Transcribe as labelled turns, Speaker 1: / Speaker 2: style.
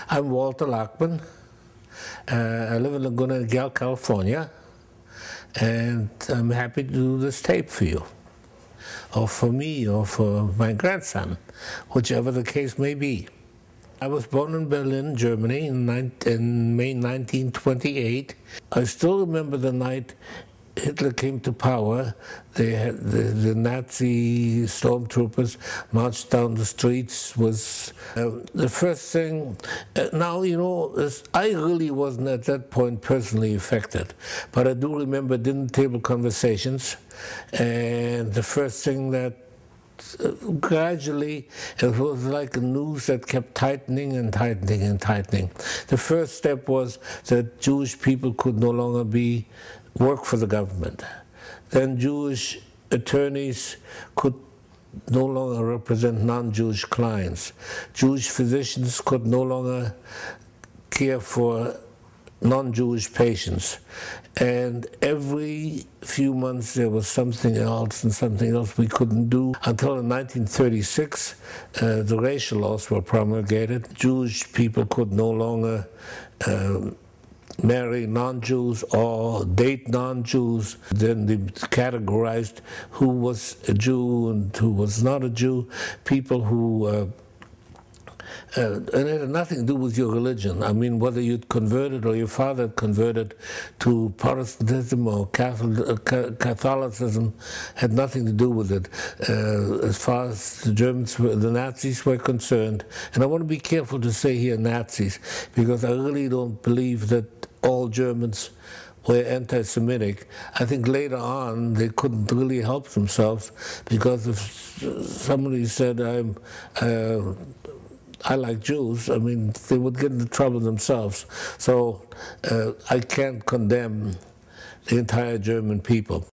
Speaker 1: I'm Walter Lockman. I live in Laguna Niguel, California, and I'm happy to do this tape for you, or for me, or for my grandson, whichever the case may be. I was born in Berlin, Germany, in May 1928. I still remember the night Hitler came to power. The Nazi stormtroopers marched down the streets. Was the first thing. Now, you know, I really wasn't at that point personally affected, but I do remember dinner table conversations, and the first thing that gradually, it was like a noose that kept tightening and tightening and tightening. The first step was that Jewish people could no longer work for the government. Then Jewish attorneys could no longer represent non-Jewish clients. Jewish physicians could no longer care for non-Jewish patients. And every few months there was something else and something else we couldn't do. Until in 1936, the racial laws were promulgated. Jewish people could no longer marry non-Jews or date non-Jews. Then they categorized who was a Jew and who was not a Jew. People who and it had nothing to do with your religion. I mean, whether you'd converted or your father had converted to Protestantism or Catholicism had nothing to do with it. As far as the Nazis were concerned, and I want to be careful to say here Nazis, because I really don't believe that all Germans were anti-Semitic. I think later on they couldn't really help themselves, because if somebody said, I like Jews, I mean, they would get into trouble themselves. So I can't condemn the entire German people.